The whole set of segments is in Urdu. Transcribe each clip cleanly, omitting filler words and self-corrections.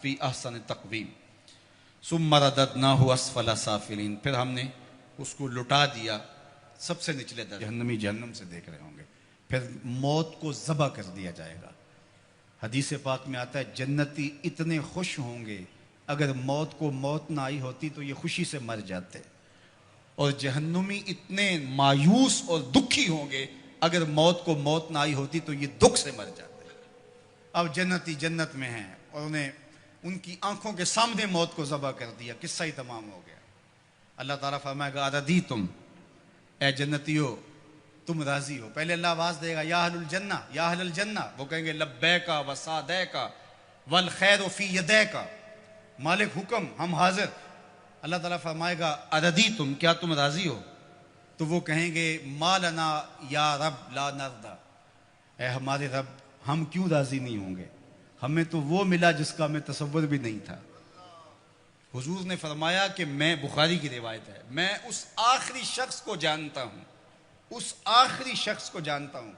فی احسن تقویم ثم رددناہ اسفل سافلین، پھر ہم نے اس کو لٹا دیا سب سے نچلے درجے، جہنمی جہنم سے دیکھ رہے ہوں گے، پھر موت کو ذبح کر دیا جائے گا۔ حدیث پاک میں آتا ہے جنتی اتنے خوش ہوں گے، اگر موت کو موت نہ آئی ہوتی تو یہ خوشی سے مر جاتے، اور جہنمی اتنے مایوس اور دکھی ہوں گے، اگر موت کو موت نہ آئی ہوتی تو یہ دکھ سے مر جاتے۔ اب جنتی جنت میں ہیں اور انہیں ان کی آنکھوں کے سامنے موت کو ذبح کر دیا، قصہ ہی تمام ہو گیا۔ اللہ تعالیٰ فرمائے گا اردیتم، اے جنتیو تم راضی ہو؟ پہلے اللہ آواز دے گا یا اہل الجنہ یا اہل الجنہ، وہ کہیں گے لبیکا وسعدیکا والخیر فی یدیکا، مالک حکم ہم حاضر۔ اللہ تعالیٰ فرمائے گا اردیتم، کیا تم راضی ہو؟ تو وہ کہیں گے ما لنا یا رب لا نرضی، اے ہمارے رب ہم کیوں راضی نہیں ہوں گے، ہمیں تو وہ ملا جس کا ہمیں تصور بھی نہیں تھا۔ حضور نے فرمایا کہ میں، بخاری کی روایت ہے، میں اس آخری شخص کو جانتا ہوں، اس آخری شخص کو جانتا ہوں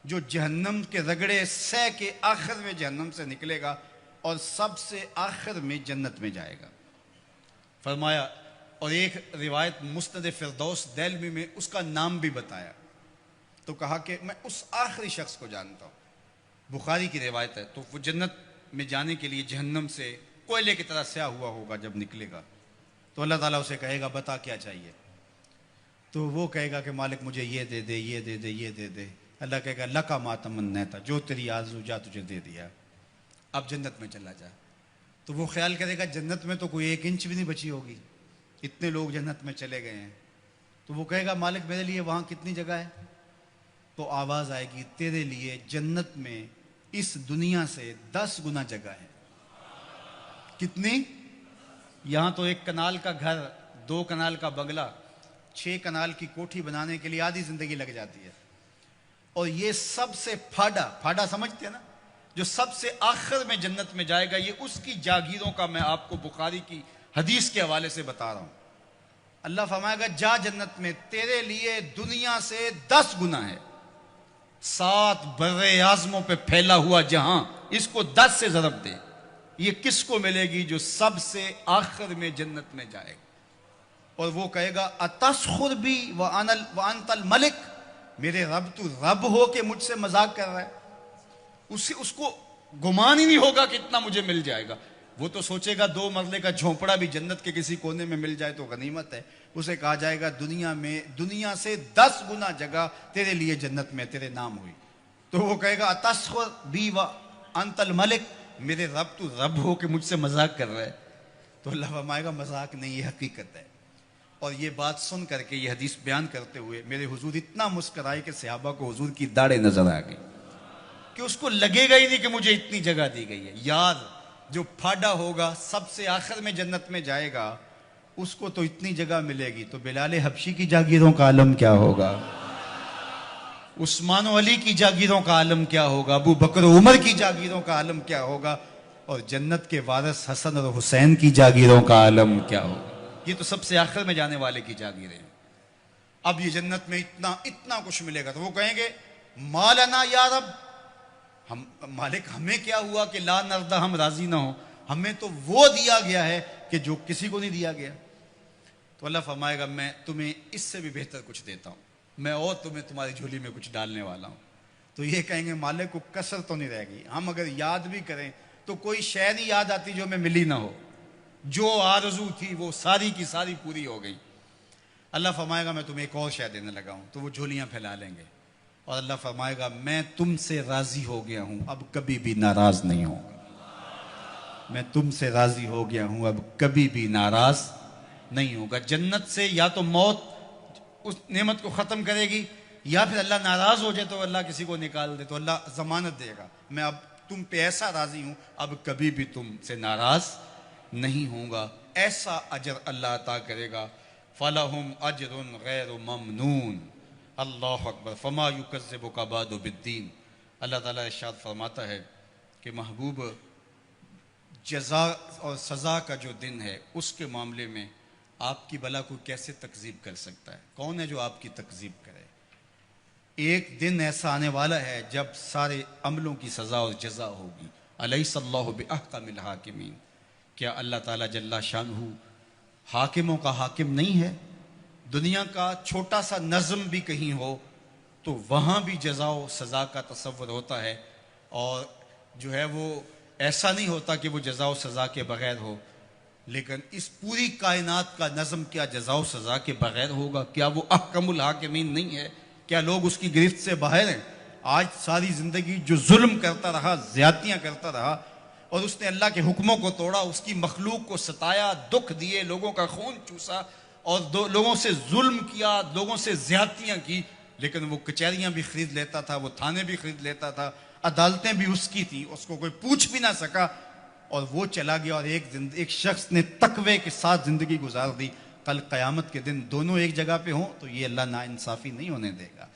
جو جہنم کے رگڑے سہ کے آخر میں جہنم سے نکلے گا اور سب سے آخر میں جنت میں جائے گا۔ فرمایا، اور ایک روایت مسند فردوس دہلوی میں اس کا نام بھی بتایا، تو کہا کہ میں اس آخری شخص کو جانتا ہوں، بخاری کی روایت ہے۔ تو وہ جنت میں جانے کے لیے جہنم سے کوئلے کی طرح سیاہ ہوا ہوگا، جب نکلے گا تو اللہ تعالیٰ اسے کہے گا بتا کیا چاہیے، تو وہ کہے گا کہ مالک مجھے یہ دے دے، یہ دے دے، یہ دے دے۔ اللہ کہے گا لکا ما تمنیت، جو تیری آرزو جا تجھے دے دیا، اب جنت میں چلا جا۔ تو وہ خیال کرے گا جنت میں تو کوئی 1 انچ بھی نہیں بچی ہوگی، اتنے لوگ جنت میں چلے گئے ہیں۔ تو وہ کہے گا مالک میرے لیے وہاں کتنی جگہ ہے؟ تو آواز آئے گی تیرے لیے جنت میں اس دنیا سے 10 گنا جگہ ہے۔ کتنی؟ یہاں تو 1 کنال کا گھر، 2 کنال کا بنگلہ، 6 کنال کی کوٹھی بنانے کے لیے آدھی زندگی لگ جاتی ہے، اور یہ سب سے پھاڑا سمجھتے ہیں نا، جو سب سے آخر میں جنت میں جائے گا، یہ اس کی جاگیروں کا میں آپ کو بخاری کی حدیث کے حوالے سے بتا رہا ہوں۔ اللہ فرمائے گا جا جنت میں، تیرے لیے دنیا سے 10 گنا ہے، 7 بر اعظموں پہ پھیلا ہوا جہاں، اس کو 10 سے ضرب دے۔ یہ کس کو ملے گی؟ جو سب سے آخر میں جنت میں جائے گا، اور وہ کہے گا اتسخر بی وانت الملک، میرے رب تو رب ہو کہ مجھ سے مذاق کر رہا ہے؟ اس کو گمان ہی نہیں ہوگا کہ اتنا مجھے مل جائے گا۔ وہ تو سوچے گا 2 مرلے کا جھونپڑا بھی جنت کے کسی کونے میں مل جائے تو غنیمت ہے۔ اسے کہا جائے گا دنیا سے 10 گنا جگہ تیرے لیے جنت میں تیرے نام ہوئی۔ تو وہ کہے گا اتسخر بی وانت الملک، میرے رب تو رب ہو کہ مجھ سے مذاق کر رہا ہے؟ تو اللہ فرمائے گا مذاق نہیں، یہ حقیقت ہے۔ اور یہ بات سن کر کے، یہ حدیث بیان کرتے ہوئے میرے حضور اتنا مسکرائے کہ صحابہ کو حضور کی داڑھیں نظر آ گئی، کہ اس کو لگے گا ہی نہیں کہ مجھے اتنی جگہ دی گئی ہے۔ یار جو پھاڑا ہوگا، سب سے آخر میں جنت میں جائے گا، اس کو تو اتنی جگہ ملے گی، تو بلال حبشی کی جاگیروں کا عالم کیا ہوگا، عثمان و علی کی جاگیروں کا عالم کیا ہوگا، ابو بکر و عمر کی جاگیروں کا عالم کیا ہوگا، اور جنت کے وارث حسن اور حسین کی جاگیروں کا عالم کیا ہوگا۔ یہ تو سب سے آخر میں جانے والے کی جاگیریں ہیں۔ اب یہ جنت میں اتنا کچھ ملے گا، تو وہ کہیں گے ما لنا یا رب، ہم مالک ہمیں کیا ہوا کہ لا نرضی، ہم راضی نہ ہوں، ہمیں تو وہ دیا گیا ہے کہ جو کسی کو نہیں دیا گیا۔ تو اللہ فرمائے گا میں تمہیں اس سے بھی بہتر کچھ دیتا ہوں، میں اور تمہیں تمہاری جھولی میں کچھ ڈالنے والا ہوں۔ تو یہ کہیں گے مالک کو کسر تو نہیں رہے گی، ہم اگر یاد بھی کریں تو کوئی شے نہیں یاد آتی جو ہمیں ملی نہ ہو، جو آرزو تھی وہ ساری کی ساری پوری ہو گئی۔ اللہ فرمائے گا میں تمہیں ایک اور شے دینے لگا ہوں، تو وہ جھولیاں پھیلا لیں گے، اور اللہ فرمائے گا میں تم سے راضی ہو گیا ہوں، اب کبھی بھی ناراض نہیں ہوں گا۔ میں تم سے راضی ہو گیا ہوں، اب کبھی بھی ناراض نہیں ہوگا۔ جنت سے یا تو موت اس نعمت کو ختم کرے گی، یا پھر اللہ ناراض ہو جائے تو اللہ کسی کو نکال دے، تو اللہ ضمانت دے گا میں اب تم پہ ایسا راضی ہوں، اب کبھی بھی تم سے ناراض نہیں ہوں گا۔ ایسا اجر اللہ عطا کرے گا۔ فَلَهُمْ أَجْرٌ غَيْرُ مَمْنُونَ، اللہ اکبر۔ فَمَا يُكَذِّبُكَ بَعْدُ بِالدِّينِ، اللہ تعالیٰ ارشاد فرماتا ہے کہ محبوب جزا اور سزا کا جو دن ہے، اس کے معاملے میں آپ کی بلا کو کیسے تکذیب کر سکتا ہے؟ کون ہے جو آپ کی تکذیب کرے؟ ایک دن ایسا آنے والا ہے جب سارے عملوں کی سزا اور جزا ہوگی، الیس اللہ بأحکم الحاکمین، کیا اللہ تعالیٰ جل شانہ حاکموں کا حاکم نہیں ہے؟ دنیا کا چھوٹا سا نظم بھی کہیں ہو تو وہاں بھی جزا و سزا کا تصور ہوتا ہے، اور جو ہے وہ ایسا نہیں ہوتا کہ وہ جزا و سزا کے بغیر ہو، لیکن اس پوری کائنات کا نظم کیا جزا و سزا کے بغیر ہوگا؟ کیا وہ احکم الحاکمین نہیں ہے؟ کیا لوگ اس کی گرفت سے باہر ہیں؟ آج ساری زندگی جو ظلم کرتا رہا، زیادتیاں کرتا رہا، اور اس نے اللہ کے حکموں کو توڑا، اس کی مخلوق کو ستایا، دکھ دیے، لوگوں کا خون چوسا، اور لوگوں سے ظلم کیا، لوگوں سے زیادتیاں کی، لیکن وہ کچہریاں بھی خرید لیتا تھا، وہ تھانے بھی خرید لیتا تھا، عدالتیں بھی اس کی تھیں، اس کو کوئی پوچھ بھی نہ سکا، اور وہ چلا گیا، اور ایک شخص نے تقوی کے ساتھ زندگی گزار دی۔ کل قیامت کے دن دونوں ایک جگہ پہ ہوں تو یہ اللہ ناانصافی نہیں ہونے دے گا،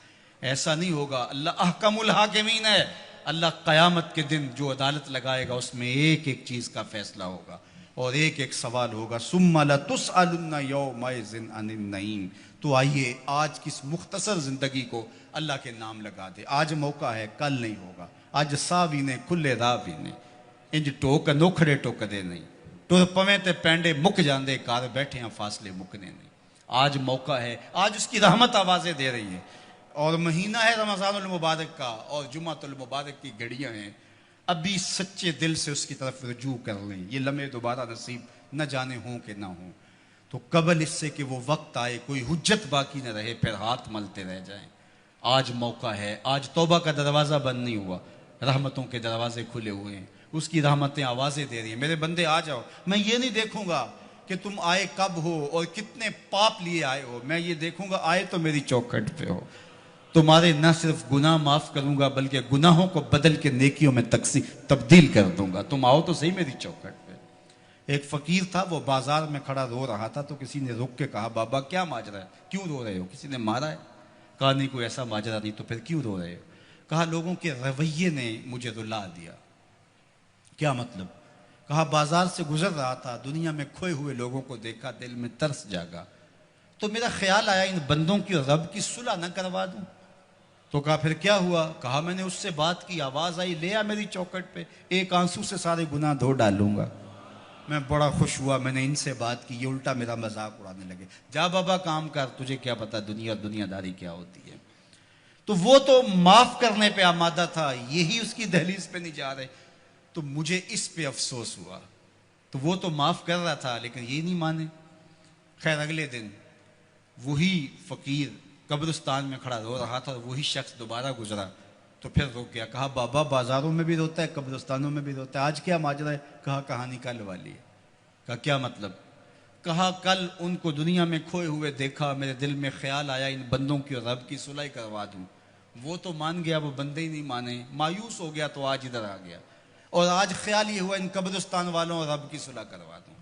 ایسا نہیں ہوگا۔ اللہ احکم الحاکمین ہے، اللہ قیامت کے دن جو عدالت لگائے گا اس میں ایک ایک چیز کا فیصلہ ہوگا اور ایک ایک سوال ہوگا۔ ثم لتسألن یومئذ عن النعیم۔ تو آئیے آج کس مختصر زندگی کو اللہ کے نام لگا دے۔ آج موقع ہے، کل نہیں ہوگا۔ آج سا بھی نے کھلے راہ بھی نے، انج ٹوک نوکھڑے ٹوکدے نہیں، ٹر پویں تے پینڈے مک جاندے، کار بیٹھے ہیں فاصلے مکنے نہیں۔ آج موقع ہے، آج اس کی رحمت آوازیں دے رہی ہے، اور مہینہ ہے رمضان المبارک کا، اور جمعۃ المبارک کی گھڑیاں ہیں۔ ابھی سچے دل سے اس کی طرف رجوع کر لیں، یہ لمحے دوبارہ نصیب نہ جانے ہوں کہ نہ ہوں، تو قبل اس سے کہ وہ وقت آئے کوئی حجت باقی نہ رہے، پھر ہاتھ ملتے رہ جائیں۔ آج موقع ہے، آج توبہ کا دروازہ بند نہیں ہوا، رحمتوں کے دروازے کھلے ہوئے ہیں، اس کی رحمتیں آوازیں دے رہی ہیں، میرے بندے آ جاؤ۔ میں یہ نہیں دیکھوں گا کہ تم آئے کب ہو اور کتنے پاپ لیے آئے ہو، میں یہ دیکھوں گا آئے تو میری چوکھٹ پہ ہو۔ تمہارے نہ صرف گناہ معاف کروں گا بلکہ گناہوں کو بدل کے نیکیوں میں تبدیل کر دوں گا، تم آؤ تو صحیح میری چوکھٹ پہ۔ ایک فقیر تھا، وہ بازار میں کھڑا رو رہا تھا، تو کسی نے رک کے کہا بابا کیا ماجرا ہے، کیوں رو رہے ہو؟ کسی نے مارا ہے؟ کہا نہیں کوئی ایسا ماجرا نہیں، تو پھر کیوں رو رہے ہو؟ کہا لوگوں کے رویے نے مجھے رلا دیا۔ کیا مطلب؟ کہا بازار سے گزر رہا تھا، دنیا میں کھوئے ہوئے لوگوں کو دیکھا، دل میں ترس جاگا، تو میرا خیال آیا ان بندوں کی اور رب کی صلح نہ کروا دوں۔ تو کہا پھر کیا ہوا؟ کہا میں نے اس سے بات کی، آواز آئی لے آ میری چوکھٹ پہ، ایک آنسو سے سارے گناہ دھو ڈالوں گا۔ میں بڑا خوش ہوا، میں نے ان سے بات کی، یہ الٹا میرا مذاق اڑانے لگے۔ جا بابا کام کر، تجھے کیا پتا دنیا داری کیا ہوتی ہے۔ تو وہ تو معاف کرنے پہ آمادہ تھا، یہی اس کی دہلیز پہ نہیں جا رہے، تو مجھے اس پہ افسوس ہوا۔ تو وہ تو معاف کر رہا تھا لیکن یہ نہیں مانے۔ خیر اگلے دن وہی فقیر قبرستان میں کھڑا رو رہا تھا، اور وہی شخص دوبارہ گزرا تو پھر رک گیا۔ کہا بابا بازاروں میں بھی روتا ہے، قبرستانوں میں بھی روتا ہے، آج کیا ماجرا ہے؟ کہا کہانی کل والی ہے۔ کہا کیا مطلب؟ کہا کل ان کو دنیا میں کھوئے ہوئے دیکھا، میرے دل میں خیال آیا ان بندوں کی اور رب کی صلح کروا دوں، وہ تو مان گیا، وہ بندے ہی نہیں مانے، مایوس ہو گیا تو آج ادھر آ گیا، اور آج خیال یہ ہوا ان قبرستان والوں اور رب کی صلح کروا دوں۔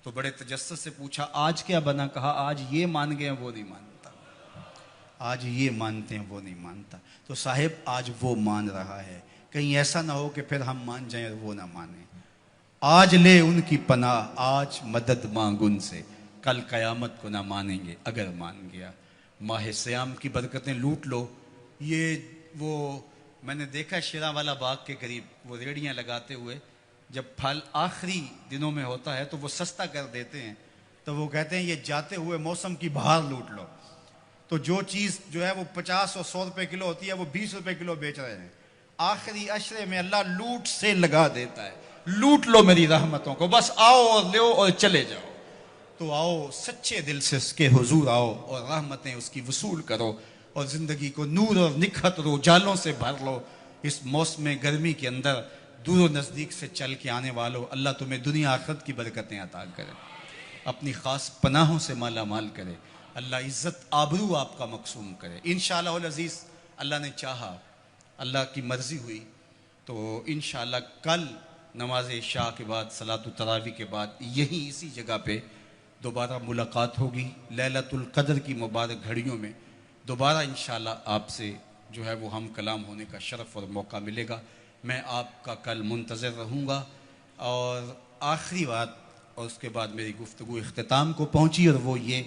تو بڑے تجسس سے پوچھا آج کیا بنا؟ کہا آج یہ مان گئے وہ نہیں مانتا، آج یہ مانتے ہیں وہ نہیں مانتا۔ تو صاحب آج وہ مان رہا ہے، کہیں ایسا نہ ہو کہ پھر ہم مان جائیں اور وہ نہ مانیں۔ آج لے ان کی پناہ، آج مدد مانگ ان سے، کل قیامت کو نہ مانیں گے اگر مان گیا۔ ماہ سیام کی برکتیں لوٹ لو۔ یہ وہ میں نے دیکھا شیراں والا باغ کے قریب وہ ریڑیاں لگاتے ہوئے، جب پھل آخری دنوں میں ہوتا ہے تو وہ سستا کر دیتے ہیں، تو وہ کہتے ہیں یہ جاتے ہوئے موسم کی بہار لوٹ لو۔ تو جو چیز جو ہے وہ 50 اور 100 روپے کلو ہوتی ہے وہ 20 روپے کلو بیچ رہے ہیں، آخری عشرے میں اللہ لوٹ سے لگا دیتا ہے، لوٹ لو میری رحمتوں کو، بس آؤ اور لو اور چلے جاؤ۔ تو آؤ سچے دل سے اس کے حضور آؤ اور رحمتیں اس کی وصول کرو، اور زندگی کو نور اور نکھت اور اجالوں سے بھر لو۔ اس موسم گرمی کے اندر دور و نزدیک سے چل کے آنے والوں، اللہ تمہیں دنیا آخرت کی برکتیں عطا کرے، اپنی خاص پناہوں سے مالا مال کرے، اللہ عزت آبرو آپ کا مقسوم کرے۔ انشاءاللہ العزیز اللہ نے چاہا، اللہ کی مرضی ہوئی تو انشاءاللہ کل نماز عشاء کے بعد صلاۃ التراویح کے بعد یہیں اسی جگہ پہ دوبارہ ملاقات ہوگی، لیلۃ القدر کی مبارک گھڑیوں میں دوبارہ انشاءاللہ آپ سے جو ہے وہ ہم کلام ہونے کا شرف اور موقع ملے گا۔ میں آپ کا کل منتظر رہوں گا۔ اور آخری بات، اور اس کے بعد میری گفتگو اختتام کو پہنچی، اور وہ یہ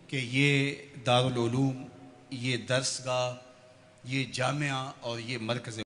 کہ یہ دارالعلوم، یہ درس گاہ، یہ جامعہ اور یہ مرکز